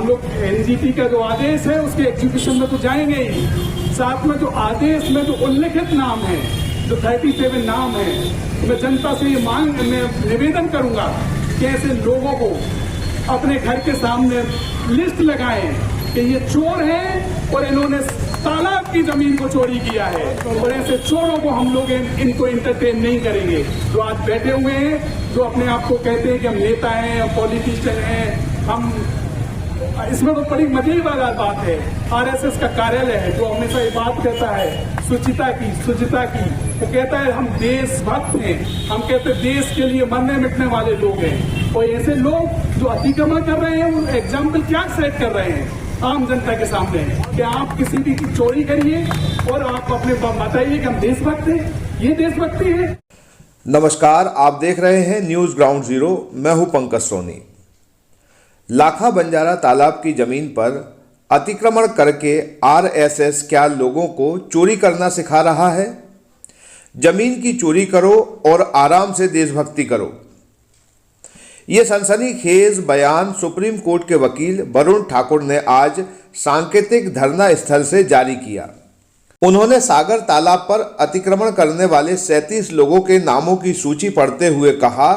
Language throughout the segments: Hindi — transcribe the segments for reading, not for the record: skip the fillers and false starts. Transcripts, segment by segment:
हम लोग एनजीटी का जो आदेश है उसके एग्जीक्यूशन में तो जाएंगे ही, साथ में जो आदेश में जो उल्लिखित नाम है, जो 37 नाम है, तो मैं जनता से ये मैं निवेदन करूंगा कि ऐसे लोगों को अपने घर के सामने लिस्ट लगाएं कि ये चोर हैं और इन्होंने तालाब की जमीन को चोरी किया है, और ऐसे चोरों को हम लोग इनको इंटरटेन नहीं करेंगे। जो आज बैठे हुए हैं, जो अपने आप को कहते हैं कि हम नेता हैं, हम पॉलिटिशियन हैं, हम इसमें तो बड़ी मजे वाला बात है। आरएसएस का कार्यालय है जो हमेशा ये बात कहता है शुचिता की, वो कहता है हम देशभक्त हैं, हम कहते हैं देश के लिए मरने मिटने वाले लोग हैं। और ऐसे लोग जो अतिक्रमण कर रहे हैं, वो एग्जाम्पल क्या सेट कर रहे हैं आम जनता के सामने कि आप किसी भी की चोरी करिए और आप अपने बताइए कि हम देशभक्त हैं, ये देशभक्ति है। नमस्कार, आप देख रहे हैं न्यूज ग्राउंड जीरो। मैं हूं पंकज सोनी। लाखा बंजारा तालाब की जमीन पर अतिक्रमण करके आरएसएस क्या लोगों को चोरी करना सिखा रहा है? जमीन की चोरी करो और आराम से देशभक्ति करो। ये सनसनीखेज बयान सुप्रीम कोर्ट के वकील वरुण ठाकुर ने आज सांकेतिक धरना स्थल से जारी किया। उन्होंने सागर तालाब पर अतिक्रमण करने वाले 37 लोगों के नामों की सूची पढ़ते हुए कहा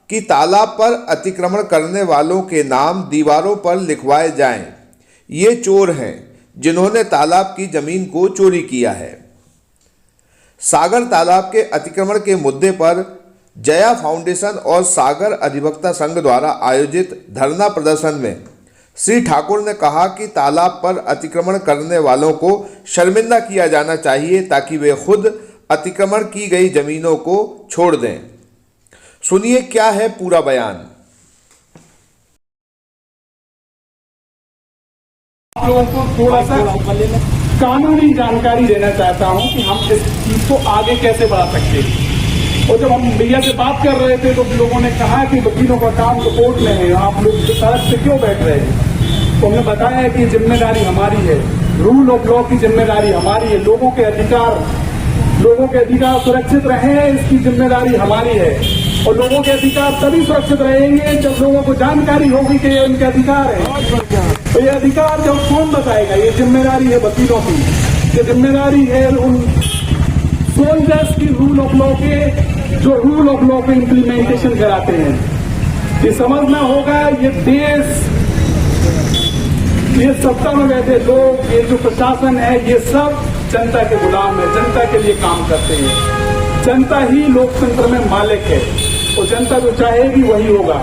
कि तालाब पर अतिक्रमण करने वालों के नाम दीवारों पर लिखवाए जाएं। ये चोर हैं जिन्होंने तालाब की जमीन को चोरी किया है। सागर तालाब के अतिक्रमण के मुद्दे पर जया फाउंडेशन और सागर अधिवक्ता संघ द्वारा आयोजित धरना प्रदर्शन में श्री ठाकुर ने कहा कि तालाब पर अतिक्रमण करने वालों को शर्मिंदा किया जाना चाहिए ताकि वे खुद अतिक्रमण की गई जमीनों को छोड़ दें। सुनिए क्या है पूरा बयान। आप लोगों को थोड़ा सा कानूनी जानकारी देना चाहता हूं कि हम इस चीज को आगे कैसे बढ़ा सकते हैं। और जब हम भैया से बात कर रहे थे तो लोगों ने कहा कि वकीलों का काम तो कोर्ट में है, आप लोग सड़क पे क्यों बैठ रहे हैं? तो हमने बताया कि जिम्मेदारी हमारी है, रूल ऑफ लॉ की जिम्मेदारी हमारी है, लोगों के अधिकार सुरक्षित रहे, इसकी जिम्मेदारी हमारी है। और लोगों के अधिकार तभी सुरक्षित रहेंगे जब लोगों को जानकारी होगी कि ये उनके अधिकार है। तो ये अधिकार जब कौन बताएगा? ये जिम्मेदारी है वकीलों की, ये जिम्मेदारी है उन सोल्जर्स की रूल ऑफ लॉ के, जो रूल ऑफ लॉ पे इम्प्लीमेंटेशन कराते हैं। ये समझना होगा, ये देश, ये सत्ता में बैठे लोग, ये जो प्रशासन है, ये सब जनता के गुलाम है, जनता के लिए काम करते हैं। जनता ही लोकतंत्र में मालिक है और जनता जो चाहेगी वही होगा।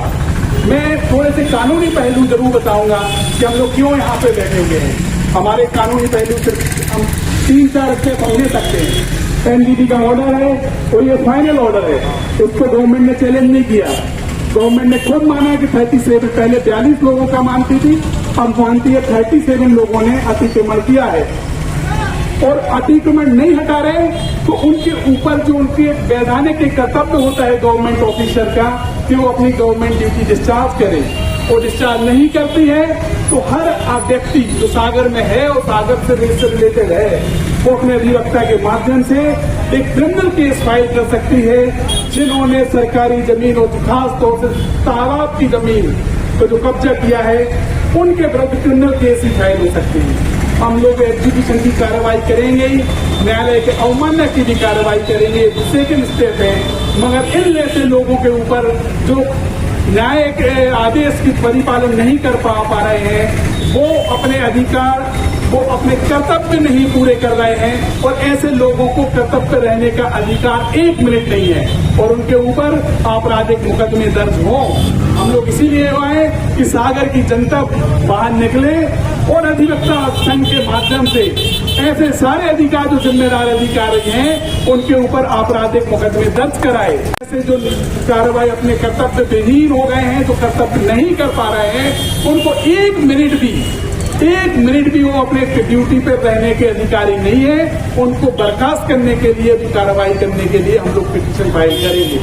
मैं थोड़े से कानूनी पहलू जरूर बताऊंगा कि हम लोग क्यों यहाँ पे बैठे हुए हैं। हमारे कानूनी पहलू सिर्फ हम 3-4 स्टेप हम ले सकते हैं। एनजीटी का ऑर्डर है और ये फाइनल ऑर्डर है, उसको गवर्नमेंट ने चैलेंज नहीं किया। गवर्नमेंट ने खुद माना कि 37, पहले 42 लोगों का मानती थी, अब मानती है 37 लोगों ने अतिक्रमण किया है। और अतिक्रमण नहीं हटा रहे तो उनके ऊपर जो उनके वैधानिक कर्तव्य होता है गवर्नमेंट ऑफिसर का कि वो अपनी गवर्नमेंट ड्यूटी डिस्चार्ज करे, वो डिस्चार्ज नहीं करती है तो हर व्यक्ति जो सागर में है और सागर से रिलेटेड है, वो अपने अधिवक्ता के माध्यम से एक क्रिमिनल केस फाइल कर सकती है। जिन्होंने सरकारी जमीन और खास तौर से तालाब की जमीन को जो कब्जा किया है, उनके विरुद्ध क्रिमिनल केस ही फाइल हो सकती है। हम लोग एग्जीक्यूशन की कार्रवाई करेंगे, न्यायालय के अवमानना की भी कार्रवाई करेंगे, सेकेंड स्टेप है। मगर इन जैसे लोगों के ऊपर जो न्याय के आदेश की परिपालन नहीं कर पा रहे हैं, वो अपने अधिकार, वो अपने कर्तव्य नहीं पूरे कर रहे हैं। और ऐसे लोगों को कर्तव्य रहने का अधिकार 1 मिनट नहीं है और उनके ऊपर आपराधिक मुकदमे दर्ज हो। हम लोग इसीलिए आए कि सागर की जनता बाहर निकले और अधिवक्ता संघ के माध्यम से ऐसे सारे अधिकार जो जिम्मेदार अधिकारी हैं उनके ऊपर आपराधिक मुकदमे दर्ज कराए। ऐसे जो कार्रवाई अपने कर्तव्य विहीन हो गए हैं, जो कर्तव्य नहीं कर पा रहे हैं, उनको 1 मिनट भी वो अपने ड्यूटी पे रहने के अधिकारी नहीं है। उनको बर्खास्त करने के लिए भी कार्रवाई करने के लिए हम लोग पिटीशन फाइल करेंगे।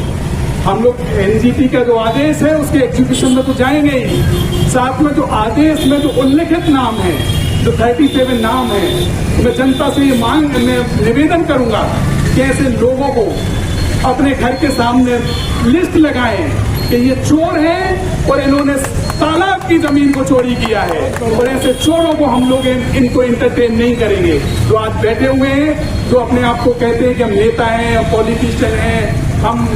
हम लोग एनजीटी का जो आदेश है उसके एग्जीक्यूशन में तो जाएंगे ही, साथ में जो आदेश में जो उल्लिखित नाम है, जो 37 नाम है, मैं जनता से ये मैं निवेदन करूंगा कि ऐसे लोगों को अपने घर के सामने लिस्ट लगाएं कि ये चोर हैं और इन्होंने तालाब की जमीन को चोरी किया है, और ऐसे चोरों को हम लोग इनको इंटरटेन नहीं करेंगे। जो आज बैठे हुए हैं, जो अपने आप को कहते हैं कि हम नेता हैं, हम पॉलिटिशियन हैं, हम,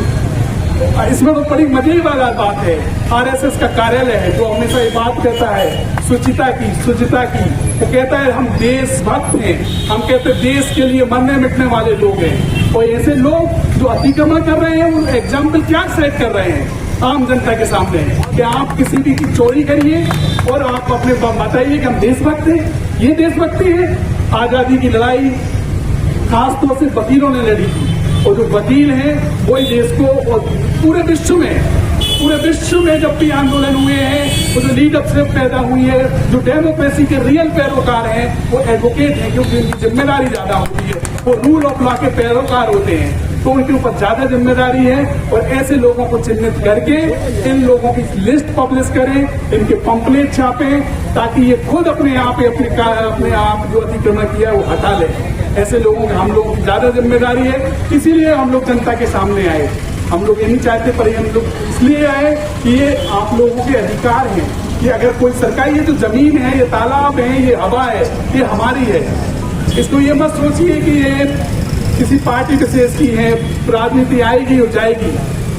इसमें तो बड़ी मजे वाला बात है। आरएसएस का कार्यालय है जो हमेशा ये बात कहता है शुचिता की, वो कहता है हम देशभक्त हैं, हम कहते हैं देश के लिए मरने मिटने वाले लोग हैं। और ऐसे लोग जो अतिक्रमण कर रहे हैं, वो एग्जाम्पल क्या सेट कर रहे हैं आम जनता के सामने कि आप किसी भी की चोरी करिए और आप अपने बताइए कि हम देशभक्त हैं। ये देशभक्ति है। आजादी की लड़ाई खासतौर से वकीलों ने लड़ी थी, और जो वकील हैं वही देश को, और पूरे विश्व में जब भी आंदोलन हुए हैं, वो जो लीडरशिप पैदा हुई है, जो डेमोक्रेसी के रियल पैरोकार हैं, वो एडवोकेट हैं, क्योंकि उनकी जिम्मेदारी ज्यादा होती है। वो रूल ऑफ लॉ के पैरोकार होते हैं, तो उनके ऊपर ज्यादा जिम्मेदारी है। और ऐसे लोगों को चिन्हित करके इन लोगों की लिस्ट पब्लिश करें, इनके पंपलेट छापें, ताकि ये खुद अपने आप जो अतिक्रमण किया है वो हटा ले। ऐसे लोगों का हम लोगों की ज्यादा जिम्मेदारी है, इसीलिए हम लोग जनता के सामने आए। हम लोग ये नहीं चाहते, पर हम लोग इसलिए आए कि ये आप लोगों के अधिकार हैं कि अगर कोई सरकारी, ये जो जमीन है, ये तालाब है, ये हवा है, ये हमारी है। इसको ये मत सोचिए कि ये किसी पार्टी विशेष की है, राजनीति आएगी और जाएगी,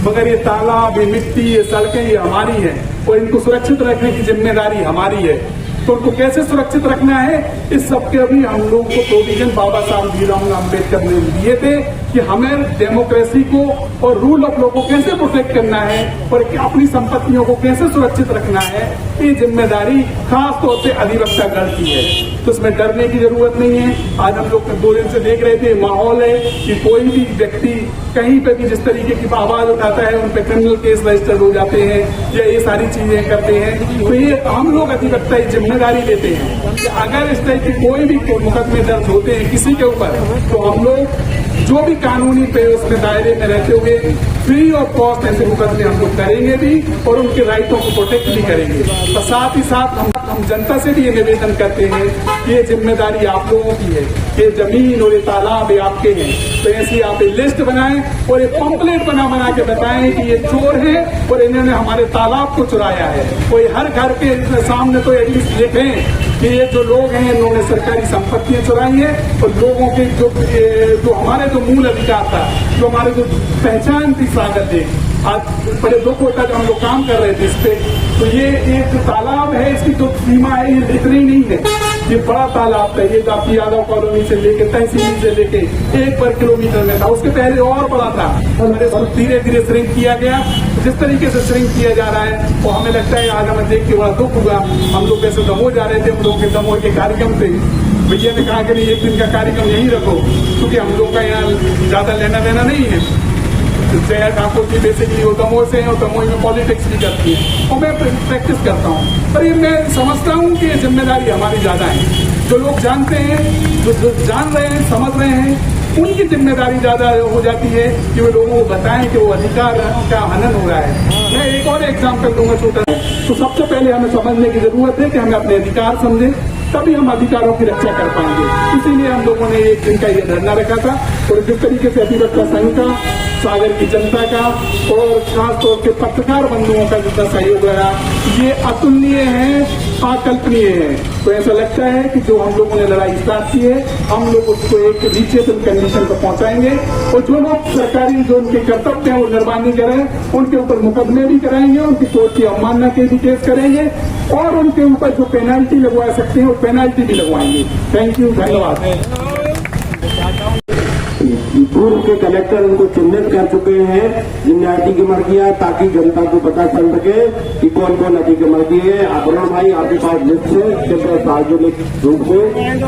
मगर ये तालाब, ये मिट्टी, ये सड़कें, ये हमारी है, और इनको सुरक्षित रखने की जिम्मेदारी हमारी है। तो उनको कैसे सुरक्षित रखना है, इस सब के अभी हम लोगों को प्रोविजन बाबा साहब भीमराव अम्बेडकर ने दिए थे कि हमें डेमोक्रेसी को और रूल ऑफ लॉ को कैसे प्रोटेक्ट करना है और अपनी संपत्तियों को कैसे सुरक्षित रखना है। ये जिम्मेदारी खास तौर से अधिवक्ता गण की है, तो इसमें डरने की जरूरत नहीं है। आज हम लोग 2 दिन से देख रहे थे, माहौल है कि कोई भी व्यक्ति कहीं पे भी जिस तरीके की आवाज उठाता है, उन पे क्रिमिनल केस रजिस्टर्ड हो जाते हैं या ये सारी चीजें करते हैं। तो ये हम लोग अधिवक्ता जिम्मेदारी लेते हैं कि अगर इस तरह के कोई भी मुकदमे दर्ज होते हैं किसी के ऊपर, तो हम लोग जो भी कानूनी पे उसके दायरे में रहते हुए फ्री ऑफ कॉस्ट ऐसे मुकदमे हम लोग करेंगे भी, और उनके राइटों को प्रोटेक्ट भी करेंगे। तो साथ ही साथ हम जनता से भी ये निवेदन करते हैं कि ये जिम्मेदारी आप लोगों की है, ये जमीन और ये तालाब ये आपके हैं। तो ऐसी आप एक लिस्ट बनाएं और एक पंपलेट बना के बताएं कि ये चोर हैं और इन्होंने हमारे तालाब को चुराया है। कोई हर घर के सामने तो एटलीस्ट लिखें कि ये जो लोग हैं इन्होंने सरकारी संपत्तियां चुराई हैं, और लोगों के जो हमारे जो मूल अधिकार था, जो हमारे जो पहचान थी स्वागत है, आज बड़े दुख होता जब हम लोग काम कर रहे थे इस पे। तो ये एक तालाब है, इसकी जो सीमा है ये इतनी नहीं है, ये बड़ा तालाब है। ये आपकी यादव कॉलोनी से लेके तहसील से लेके 1 पर किलोमीटर में था, उसके पहले और बड़ा था, और मेरे साथ धीरे धीरे श्रिंक किया गया। जिस तरीके से श्रिंक किया जा रहा है वो हमें लगता है, आज हमें देख के बड़ा दुख हुआ। हम लोग वैसे दमोह जा रहे थे, हम लोग के दमोह के कार्यक्रम थे, भैया ने कहा कि नहीं 1 दिन का कार्यक्रम यहीं रखो, क्योंकि हम लोग का यहाँ ज्यादा लेना देना नहीं है। जया ठाकुर जी बेसिकली वो दमोह से हैं और दमोह में पॉलिटिक्स भी करती है, और मैं प्रैक्टिस करता हूँ। पर ये मैं समझता हूँ कि ये जिम्मेदारी हमारी ज्यादा है। जो लोग जानते हैं, जो जान रहे हैं, समझ रहे हैं, उनकी जिम्मेदारी ज्यादा हो जाती है कि वो लोगों को बताएं कि वो अधिकार का हनन हो रहा है। मैं एक और एग्जाम्पल दूंगा छोटा। तो सबसे पहले हमें समझने की जरूरत है कि हमें अपने अधिकार समझें, तभी हम अधिकारों की रक्षा कर पाएंगे। इसीलिए हम लोगों ने 1 दिन का ये धरना रखा था, और जिस तरीके से अधिवक्ता संघ का, सागर की जनता का और खासतौर के पत्रकार बंधुओं का जितना सहयोग रहा, ये अतुलनीय है, अकल्पनीय है। तो ऐसा लगता है कि जो हम लोगों ने लड़ाई स्टार्ट की है, हम लोग उसको एक रीचेबल कंडीशन पर पहुंचाएंगे, और जो लोग सरकारी जो उनके कर्तव्य हैं वो निर्वाह नहीं करें, उनके ऊपर मुकदमे भी कराएंगे, उनकी कोर्ट की अवमानना के भी केस करेंगे, और उनके ऊपर जो पेनाल्टी लगवा सकते हैं वो पेनाल्टी भी लगवाएंगे। थैंक यू, धन्यवाद। पूर्व के कलेक्टर उनको चिन्हित कर चुके हैं जिनने अतिक्रमण किया, ताकि जनता को पता चल सके कि कौन कौन अतिक्रमण किए। अरुण भाई आपके पास लिस्ट है, सार्वजनिक रूप से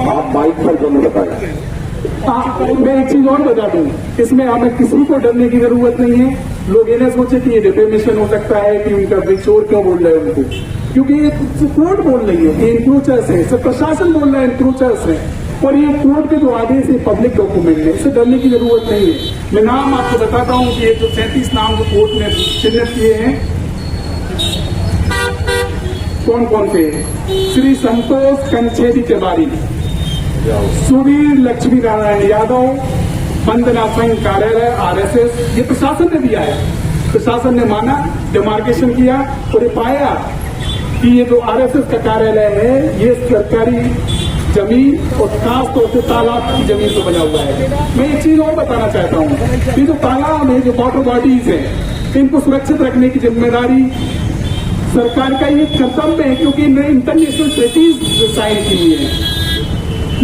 आप बाइक पर जरूर बताएं। मैं एक चीज और बता दूं, इसमें हमें किसी को डरने की जरूरत नहीं है। लोग ये ना सोचे कि ये डिफेमेशन हो सकता है कि उनका चोर क्यों बोल रहे हैं उनको, क्योंकि ये कोर्ट बोल रही है कि इंक्रोचर्स है, सब प्रशासन बोल रहा है इंक्रोचर्स है, और ये कोर्ट के जो आगे से पब्लिक डॉक्यूमेंट है, इससे डरने की जरूरत नहीं है। मैं नाम आपको बताता हूँ कि ये जो 37 नाम जो कोर्ट ने चिन्हित किए हैं, कौन कौन से? श्री संतोष कंछेदी तिवारी, सुवीर लक्ष्मी नारायण यादव, वंदना संघ कार्यालय RSS, ये प्रशासन ने दिया है। प्रशासन ने माना, डिमार्केशन किया और ये पाया कि ये जो RSS का कार्यालय है ये सरकारी जमीन और खास तौर से तालाब की जमीन पर बना हुआ है। मैं एक चीज और बताना चाहता हूँ कि जो तालाब है, जो वाटर बॉडीज है, इनको सुरक्षित रखने की जिम्मेदारी सरकार का ये कर्तव्य है, क्योंकि इन्होंने इंटरनेशनल ट्रीटीज साइन की हुई है।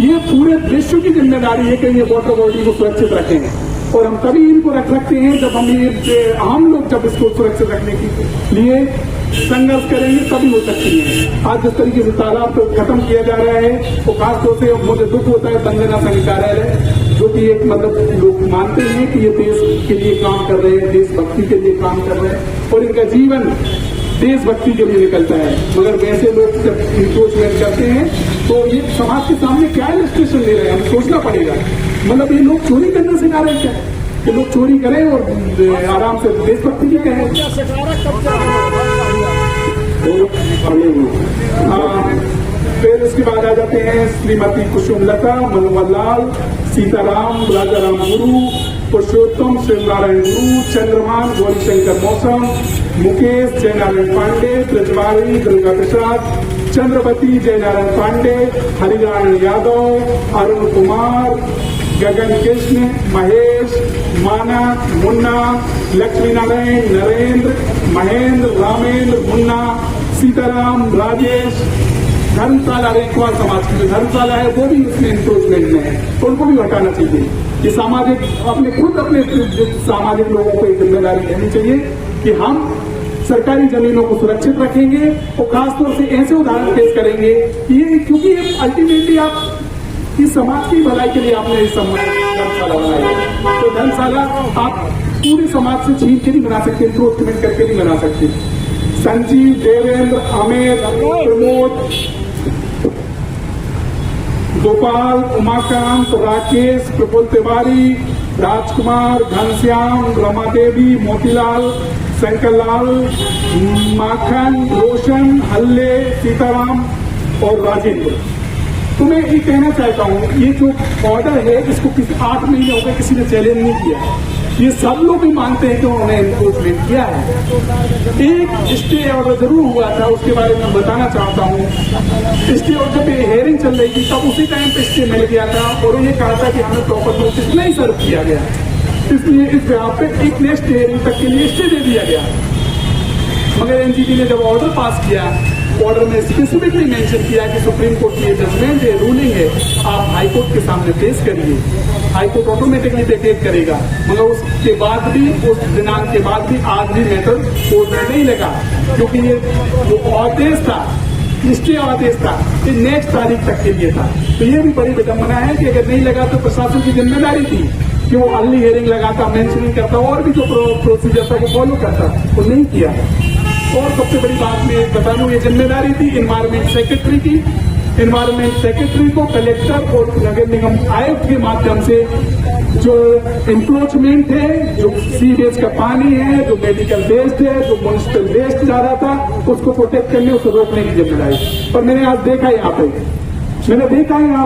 ये पूरे विश्व की जिम्मेदारी है कि ये वाटर बॉडी को सुरक्षित रखें, और हम तभी इनको रख सकते हैं जब हम लोग जब इसको सुरक्षित रखने के लिए संघर्ष करेंगे, तभी हो सकती है। आज जिस तरीके से तालाब को खत्म किया जा रहा है, वो खासतौर से मुझे दुख होता है वंदना संघ कार्यालय, जो कि एक मतलब लोग मानते हैं कि ये देश के लिए काम कर रहे हैं, देशभक्ति के लिए काम कर रहे हैं और इनका जीवन देशभक्ति के लिए निकलता है, मगर वैसे लोग जब इंक्रोचमेंट करते हैं तो ये समाज के सामने क्या इलस्ट्रेशन ले रहे हैं, हमें सोचना पड़ेगा। मतलब ये लोग चोरी करना सिखा रहे हैं क्या? ये लोग चोरी करें और आराम से देशभक्ति भी कहें। फिर उसके बाद आ जाते हैं श्रीमती कुसुमलता, मनोहर लाल, सीताराम, राजाराम गुरु, पुरुषोत्तम, शिवनारायण गुरु, चंद्रमान, गौरीशंकर मौसम, मुकेश, जयनारायण पांडे, ब्रजवारी, दुर्गा प्रसाद, चंद्रवती, जयनारायण पांडे, हरिनारायण यादव, अरुण कुमार, गगन कृष्ण, महेश, मानक, मुन्ना, लक्ष्मी नारायण, नरेंद्र, महेंद्र, रामेंद्र, मुन्ना, सीताराम, राजेश, धर्मशाला रेखवाल समाज की जो धर्मशाला है वो भी उसमें इंक्रोचमेंट में है, तो उनको भी हटाना चाहिए। ये सामाजिक अपने सामाजिक लोगों को एक जिम्मेदारी लेनी चाहिए कि हम सरकारी जमीनों को सुरक्षित रखेंगे और खासतौर से ऐसे उदाहरण पेश करेंगे ये, क्योंकि अल्टीमेटली आप इस समाज की भलाई के लिए आपने इस धर्मशाला बनाई, तो धर्मशाला आप पूरे समाज से छीन के नहीं बना सकते, इंक्रोचमेंट करके नहीं बना सकते। संजीव, देवेंद्र, अमित, प्रमोद, गोपाल, उमाकांत, राकेश, प्रफुल्ल तिवारी, राजकुमार, घनश्याम, रमा देवी, मोतीलाल, शंकरलाल, माखन, रोशन, हल्ले, सीताराम और राजेंद्र। तो मैं ये कहना चाहता हूँ, ये जो ऑर्डर है इसको 8 महीने हो गए किसी ने चैलेंज नहीं किया। ये सब लोग भी मानते हैं कि उन्होंने एनफोर्समेंट किया है। एक स्टे ऑर्डर जरूर हुआ था, उसके बारे में बताना चाहता हूँ। स्टे ऑर्डर पे हेयरिंग चल रही थी, तब उसी टाइम पे स्टे मिल गया था और ये कहा था कि हमें प्रॉपर नोटिस नहीं सर्व किया गया, इसलिए इस यहाँ पे एक नेक्स्ट हेयरिंग तक के लिए स्टे दे दिया गया। मगर एनजीटी ने जब ऑर्डर पास किया, ऑर्डर में स्पेसिफिकली मेंशन किया कि सुप्रीम कोर्ट की जजमेंट है, रूलिंग है, आप हाई कोर्ट के सामने पेश करिए, हाई कोर्ट ऑटोमेटिकली वेकेट करेगा। मगर उसके बाद भी, उस दिनांक के बाद भी आज भी मैटर कोर्ट में नहीं लगा, क्योंकि ये जो आदेश था, स्टे आदेश था, ये नेक्स्ट तारीख तक के लिए था। तो ये भी बड़ी विडंबना है कि अगर नहीं लगा तो प्रशासन की जिम्मेदारी थी कि वो अर्ली हियरिंग लगाता, मेंशनिंग करता और भी जो प्रोसीजर था वो फॉलो करता, वो नहीं किया। और सबसे बड़ी बात मैं बता दूं, ये जिम्मेदारी थी इन्वायरमेंट सेक्रेटरी की। इन्वायरमेंट सेक्रेटरी को कलेक्टर और नगर निगम आयुक्त के माध्यम से जो इंक्रोचमेंट है, जो सीवेज का पानी है, जो मेडिकल वेस्ट है, जो म्युनिसिपल वेस्ट जा रहा था, उसको प्रोटेक्ट करने, उसको रोकने की जिम्मेदारी। और मैंने आज देखा यहाँ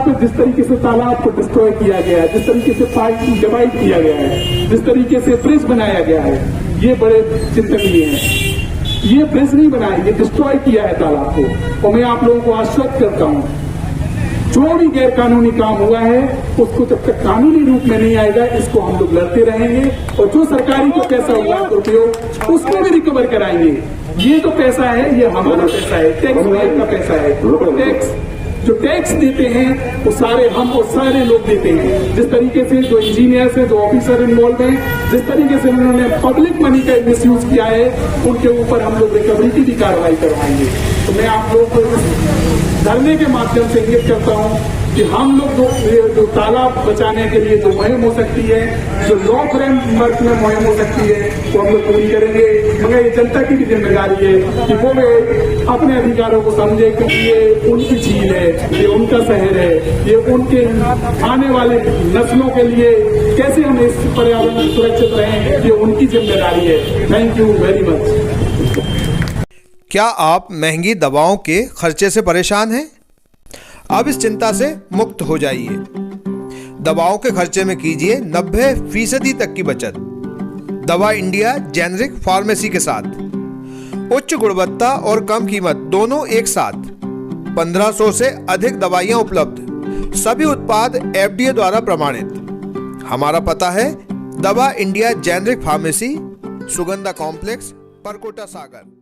पे जिस तरीके से तालाब को डिस्ट्रॉय किया गया है, जिस तरीके से पार्क डिवाइड किया गया है, जिस तरीके से ब्रिज बनाया गया है, ये बड़े चिंतनीय है। ये ब्रिज नहीं बनाया, ये डिस्ट्रॉय किया है तालाब को। और मैं आप लोगों को आश्वस्त करता हूँ, जो भी गैर कानूनी काम हुआ है उसको जब तक कानूनी रूप में नहीं आएगा, इसको हम लोग लड़ते रहेंगे। और जो सरकारी को पैसा हुआ है दुरुपयोग, उसको भी रिकवर कराएंगे। ये जो पैसा है ये हमारा पैसा है, टैक्स पेयर का पैसा है। टैक्स जो टैक्स देते हैं वो सारे हम और सारे लोग देते हैं। जिस तरीके से जो इंजीनियर्स हैं, जो ऑफिसर इन्वॉल्व हैं, जिस तरीके से उन्होंने पब्लिक मनी का मिसयूज किया है, उनके ऊपर हम लोग रिकवरी की भी कार्रवाई करवाएंगे। तो मैं आप लोगों को धरने के माध्यम से इंगित करता हूँ कि हम लोग जो तालाब बचाने के लिए जो मुहिम हो सकती है, जो लॉ फ्रेमवर्क में मुहिम हो सकती है, वो हम लोग पूरी करेंगे। मगर ये जनता की भी जिम्मेदारी है कि वो अपने अधिकारों को समझे, क्योंकि ये उनकी झील है, ये उनका शहर है, ये उनके आने वाले नस्लों के लिए कैसे हम इस पर्यावरण में सुरक्षित रहें, ये उनकी जिम्मेदारी है। Thank you very much. क्या आप महंगी दवाओं के खर्चे से परेशान हैं? अब इस चिंता से मुक्त हो जाइए। दवाओं के खर्चे में कीजिए 90% तक की बचत। दवा इंडिया जेनेरिक फार्मेसी के साथ उच्च गुणवत्ता और कम कीमत दोनों एक साथ। 1500 से अधिक दवाइयां उपलब्ध, सभी उत्पाद FDA द्वारा प्रमाणित। हमारा पता है Dawa India generic pharmacy, Sugandha complex, Parkota सागर।